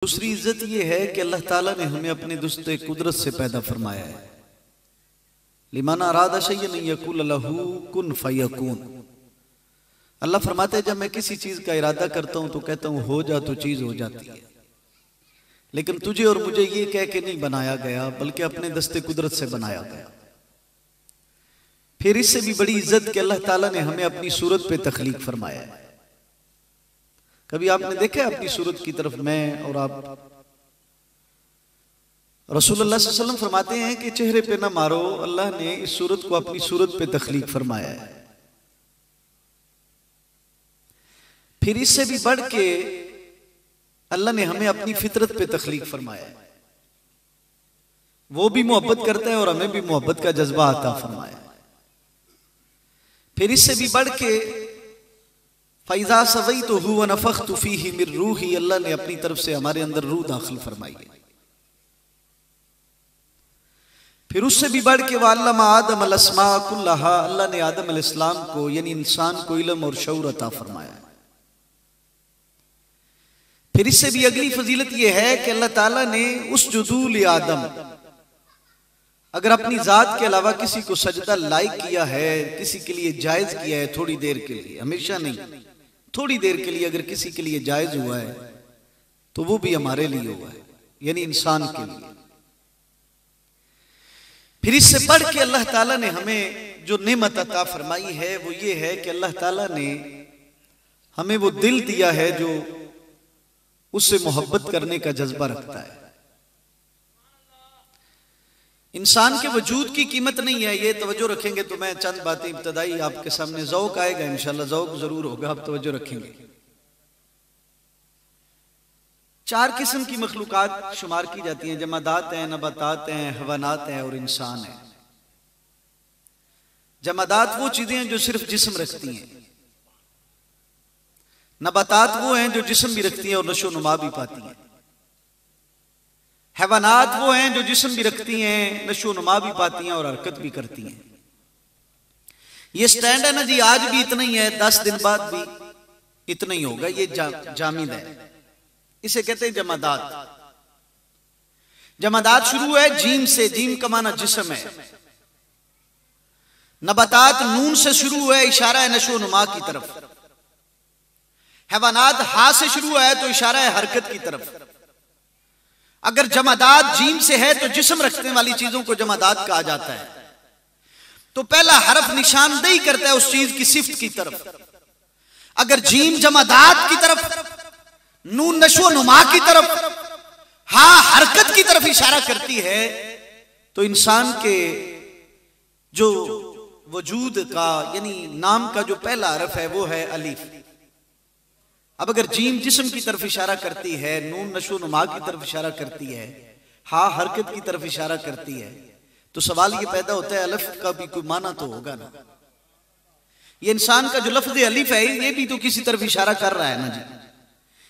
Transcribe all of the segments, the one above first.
दूसरी इज्जत यह है कि अल्लाह ताला ने हमें अपने दुस्ते कुदरत से पैदा फरमाया है। लिमन अरादा शय्यन यकुल लहू कुन फयकून। अल्लाह फरमाते हैं जब मैं किसी चीज का इरादा करता हूं तो कहता हूं हो जा तो चीज हो जाती है। लेकिन तुझे और मुझे ये कह के नहीं बनाया गया बल्कि अपने दस्ते कुदरत से बनाया गया। फिर इससे भी बड़ी इज्जत कि अल्लाह ताला ने हमें अपनी सूरत पे तख्लीक फरमाया है। कभी आपने देखा अपनी सूरत की तरफ? मैं और आप रसूलुल्लाह सल्लल्लाहु अलैहि वसल्लम फरमाते हैं कि चेहरे पे ना मारो, अल्लाह ने इस सूरत को अपनी सूरत पे तख्लीक फरमाया है। फिर इससे भी बढ़ के अल्लाह ने हमें अपनी फितरत पे तख्लीक फरमाया है। वो भी मोहब्बत करता है और हमें भी मोहब्बत का जज्बा आता फरमाया है। फिर इससे भी बढ़ के फैज़ा सवैतु व नफ़ख्तु फ़ीही मिन रूही, अल्लाह ने अपनी तरफ से हमारे अंदर रूह दाखिल फरमाई है। फिर उससे भी बढ़ के वअल्लमा आदम अल अस्मा कुल्लहा, अल्लाह ने आदम अलैहिस्सलाम को यानी इंसान को इल्म और शऊर अता फरमाया है। फिर इससे भी अगली फजीलत यह है कि अल्लाह ताला ने उसजुदू लि आदम, अगर अपनी जात के अलावा किसी को सजदा लायक किया है, किसी के लिए जायज किया है, थोड़ी देर के लिए, हमेशा नहीं, थोड़ी देर के लिए अगर किसी के लिए जायज हुआ है तो वो भी हमारे लिए हुआ है, यानी इंसान के लिए। फिर इससे बढ़ के अल्लाह ताला ने हमें जो नेमत अता फरमाई है वो ये है कि अल्लाह ताला ने हमें वो दिल दिया है जो उससे मोहब्बत करने का जज्बा रखता है। इंसान के वजूद की कीमत नहीं है, ये तवज्जो रखेंगे तो मैं चंद बातें इब्तदाई आपके सामने, ज़ौक़ आएगा इंशाल्लाह, ज़ौक़ जरूर होगा, आप तवज्जो रखेंगे। 4 किस्म की मखलूकात शुमार की जाती हैं, जमादात हैं, नबातात हैं, हवानात हैं और इंसान है। जमादात वो चीजें हैं जो सिर्फ जिस्म रखती हैं, नबातात वो हैं जो जिस्म भी रखती हैं और नशो नुमा भी पाती हैं, हैवानात वो हैं जो जिस्म भी रखती हैं, नशो नुमा भी पाती हैं और हरकत भी करती हैं। ये स्टैंड है ना जी, आज भी इतना ही है, 10 दिन बाद भी इतना ही होगा, ये जामिद है, इसे कहते हैं जमादात। जमादात शुरू है जीम से, जीम का माना जिस्म है। नबातात नून से शुरू है, इशारा है नशो नुमा की तरफ। हैवानात हा से शुरू है तो इशारा है हरकत की तरफ। अगर जमादात जीम से है तो जिस्म रखने वाली चीजों को जमादात कहा जाता है। तो पहला हरफ निशानदेही करता है उस चीज की सिफ्त की तरफ। अगर जीम जमादात की तरफ, नून नशो नुमा की तरफ, हा हरकत की तरफ इशारा करती है तो इंसान के जो वजूद का यानी नाम का जो पहला हरफ है वो है अलिफ। अब अगर जीम जिस्म की तरफ इशारा करती है, नून नशो नुमा की तरफ इशारा करती है, हा हरकत की तरफ इशारा करती है, तो सवाल ये पैदा होता है अलिफ का भी कोई माना तो होगा ना। ये इंसान का जो लफ्ज अलिफ है ये भी तो किसी तरफ इशारा कर रहा है ना जी,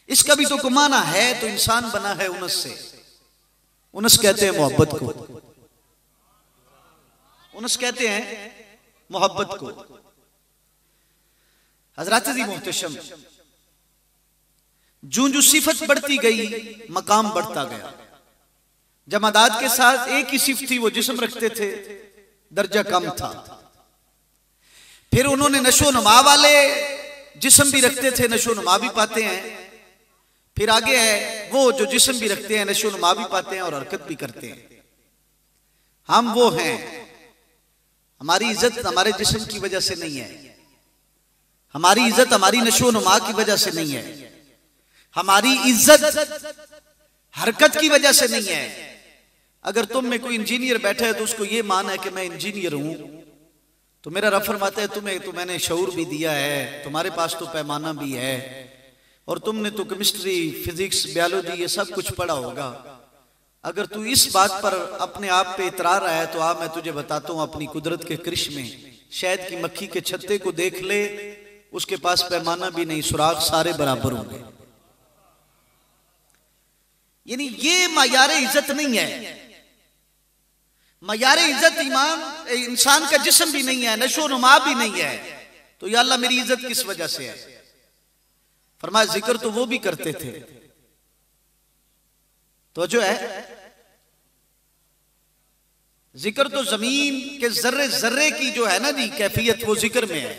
इसका भी तो कोई माना है। तो इंसान बना है उनस से। उनस कहते हैं मोहब्बत को, उनस कहते हैं मोहब्बत को। हजरत जी मोहतशम, जो सिफत बढ़ती गई मकाम बढ़ता गया। जमादात के साथ एक ही सिफत थी, वो जिस्म रखते थे, दर्जा कम था। फिर उन्होंने नशो नुमा वाले जिस्म भी रखते थे, नशो नुमा भी पाते हैं। फिर आगे है वो जो जिस्म भी रखते हैं, नशो नुमा भी पाते हैं और हरकत भी करते हैं। हम वो हैं। हमारी इज्जत हमारे जिस्म की वजह से नहीं है, हमारी इज्जत हमारी नशो नुमा की वजह से नहीं है, हमारी इज्जत हरकत की वजह से नहीं है। अगर तुम में कोई इंजीनियर बैठा है तो उसको ये मान है कि मैं इंजीनियर हूं, तो मेरा रब फरमाता है तुम्हें तो मैंने शऊर भी दिया है, तुम्हारे पास तो पैमाना भी है, और तुमने तो केमिस्ट्री, फिजिक्स, बायोलॉजी ये सब कुछ पढ़ा होगा। अगर तू इस बात पर अपने आप पे इतरा रहा है तो आप, मैं तुझे बताता हूं अपनी कुदरत के कृश में शहद की मक्खी के छत्ते को देख ले, उसके पास पैमाना भी नहीं, सुराख सारे बराबर होंगे। यानी ये मयार इज्जत नहीं है। मयार इज्जत ईमान इंसान का जिस्म भी नहीं है, नशो नुमा भी नहीं है। तो या अल्लाह मेरी इज्जत किस वजह से है? फरमाया जिक्र तो वो भी करते थे, तो जो है जिक्र तो जमीन के जर्रे जर्रे की जो है ना जी कैफियत, वो जिक्र में है।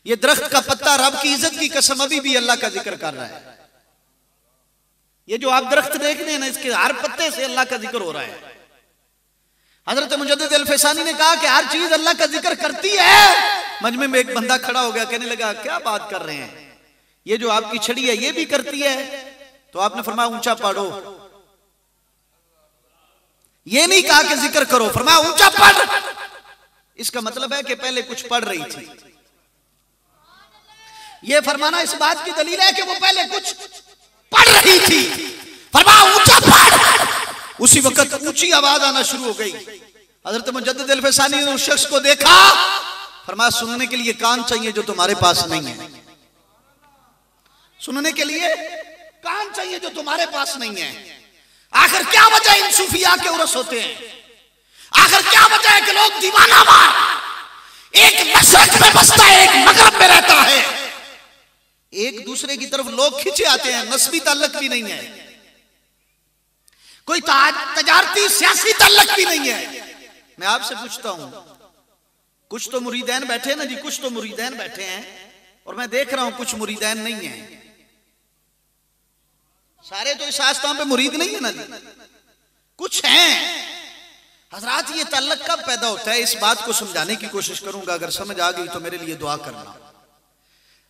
ये दरख्त का पत्ता रब की इज्जत की कसम अभी भी अल्लाह का जिक्र कर रहा है। ये जो आप दरख्त देख रहे हैं ना, इसके हर पत्ते से अल्लाह का जिक्र हो रहा है। हजरत मुजद्दिद अल-फैसानी ने कहा कि हर चीज अल्लाह का जिक्र करती है। मजमे में एक बंदा खड़ा हो गया, कहने लगा क्या बात कर रहे हैं, ये जो आपकी छड़ी है ये भी करती है? तो आपने फरमाया ऊंचा पढ़ो। ये नहीं कहा कि जिक्र करो, फरमाया ऊंचा पढ़। इसका मतलब है कि पहले कुछ पढ़ रही थी। ये फरमाना इस बात की दलील है कि वो पहले कुछ पढ़ रही थी। फरमाया ऊंचा पढ़। उसी वक्त ऊंची आवाज आना शुरू हो गई। हजरत मुजद्दिद अल-फैसानी ने उस शख्स को देखा, फरमाया सुनने के लिए कान चाहिए जो तुम्हारे पास नहीं है। सुनने के लिए कान चाहिए जो तुम्हारे पास नहीं है। आखिर क्या वजह इन सूफिया के उर्स होते हैं? आखिर क्या वजह है कि लोग दीवाना मार एक मशरक में बसता है, एक मगरब में रहता है, एक दूसरे की तरफ लोग खिंचे आते हैं, नस्बी ताल्लुक भी नहीं है, कोई तजारती सियासी ताल्लुक भी नहीं है। मैं आपसे पूछता हूं, कुछ तो मुरीदैन बैठे हैं ना जी, कुछ तो मुरीदैन बैठे हैं, और मैं देख रहा हूं कुछ मुरीदैन नहीं है। सारे तो इस आस्थान पे मुरीद नहीं है ना जी, कुछ हैं। हजरात ये ताल्लुक कब पैदा होता है, इस बात को समझाने की कोशिश करूंगा। अगर समझ आ गई तो मेरे लिए दुआ करना।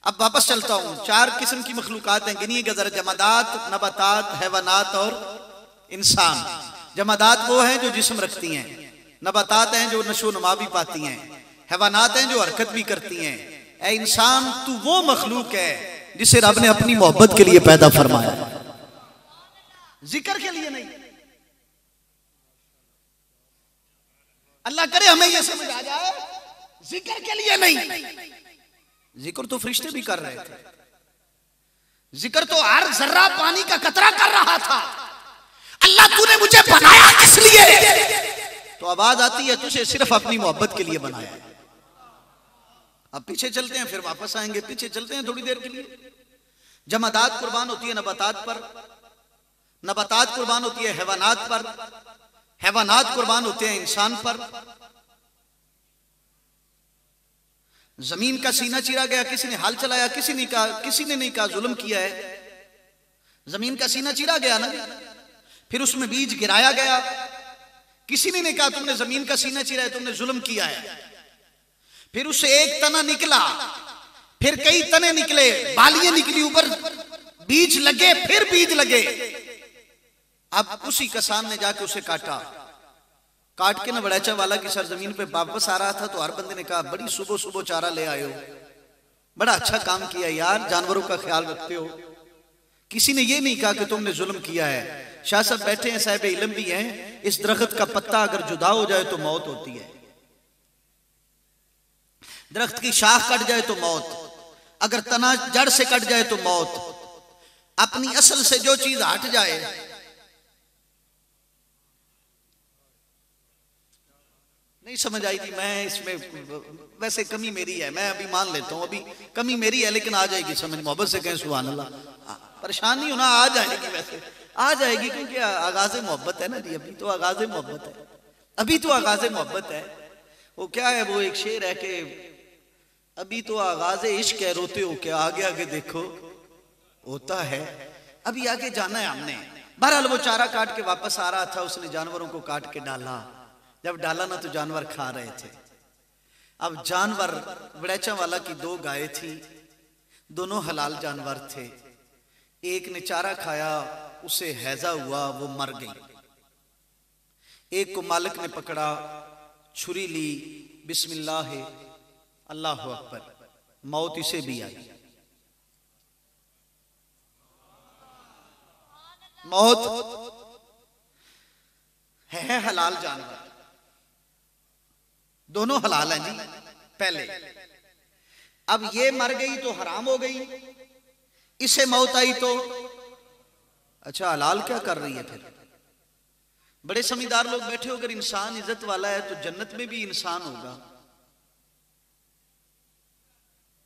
अब वापस चलता हूं। 4 किस्म की मखलूकात हैं, गिनिएगा जरा। जमादात, नबातात, हैवानात और इंसान। जमादात वो हैं जो जिस्म रखती हैं, नबातात हैं जो नशो नमा भी पाती हैं, हैवानात हैं जो हरकत भी करती हैं। ऐ इंसान, तू वो मखलूक है जिसे रब ने अपनी मोहब्बत के लिए पैदा फरमाया, जिक्र के लिए नहीं। अल्लाह करे हमें यह समझ आ जाए, जिक्र के लिए नहीं। जिक्र तो फरिश्ते भी कर रहे थे, जिक्र तो हर जर्रा पानी का कतरा कर रहा था। अल्लाह तूने मुझे बनाया किस लिए? तो आवाज आती है तुझे सिर्फ अपनी मोहब्बत के लिए बनाया। अब पीछे चलते हैं, फिर वापस आएंगे। पीछे चलते हैं थोड़ी देर के लिए। जमादात कुर्बान होती है नबातात पर, नबातात कुर्बान होती है हैवानात पर, हैवानात कुर्बान होते हैं इंसान पर। जमीन का सीना चीरा गया, किसी ने हाल चलाया, किसी ने नहीं कहा जुल्म किया है। जमीन का सीना चीरा गया ना, फिर उसमें बीज गिराया गया, किसी ने नहीं कहा तुमने जमीन का सीना चीरा है, तुमने जुल्म किया है। फिर उससे एक तना निकला, फिर कई तने निकले, बालियां निकली, ऊपर बीज लगे, फिर बीज लगे। अब उसी किसान ने जाके उसे काटा, काट के ना बड़ैचा वाला की सरजमीन पे वापस आ रहा था, तो हर बंदे ने कहा बड़ी सुबह सुबह चारा ले आए हो, बड़ा अच्छा काम किया यार, जानवरों का ख्याल रखते हो। किसी ने ये नहीं कहा कि तुमने जुल्म किया है। शाह साहब बैठे हैं, साहिब इल्म भी हैं। इस दरख्त का पत्ता अगर जुदा हो जाए तो मौत होती है, दरख्त की शाख कट जाए तो मौत, अगर तना जड़ से कट जाए तो मौत। अपनी असल से जो चीज हट जाए, नहीं समझ आई थी मैं इसमें, वैसे कमी मेरी है, मैं अभी मान लेता हूं, अभी कमी मेरी है, लेकिन आ जाएगी समझ। मोहब्बत से कहें सुभान अल्लाह, परेशान नहीं होना, आ जाएगी, वैसे आ जाएगी, क्योंकि आगाज मोहब्बत है ना जी, अभी तो आगाज मोहब्बत है, अभी तो आगाज मोहब्बत है। वो क्या है, वो एक शेर है कि अभी तो आगाज इश्क है, रोते हो क्या, आगे आगे देखो होता है। अभी आगे जाना है हमने। बहरहाल वो चारा काट के वापस आ रहा था, उसने जानवरों को काट के डाला। जब डाला ना तो जानवर खा रहे थे। अब जानवर, बड़ैचा वाला की 2 गायें थी, दोनों हलाल जानवर थे। एक ने चारा खाया, उसे हैजा हुआ, वो मर गई। एक को मालिक ने पकड़ा, छुरी ली, बिस्मिल्लाह अल्लाह अकबर, मौत इसे भी आई। मौत है हलाल जानवर, दोनों हलाल हैं जी पहले। अब ये मर गई तो हराम हो गई, इसे मौत आई तो अच्छा हलाल क्या कर रही है फिर? बड़े समझदार लोग बैठे हो, अगर इंसान इज्जत वाला है तो जन्नत में भी इंसान होगा,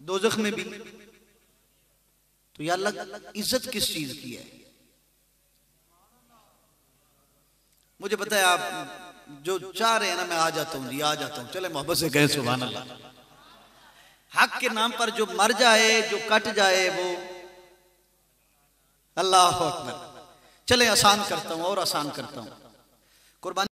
दोजख में भी। तो या अल्लाह इज्जत किस चीज की है? मुझे पता है आप जो चाह रहे हैं ना मैं आ जाता हूँ जी, आ जाता हूँ, चले मोहब्बत से कहे सुभान अल्लाह। हक के नाम पर जो मर जाए, जो कट जाए, वो अल्लाह अकबर। चले आसान करता हूँ और आसान करता हूँ। कुर्बानी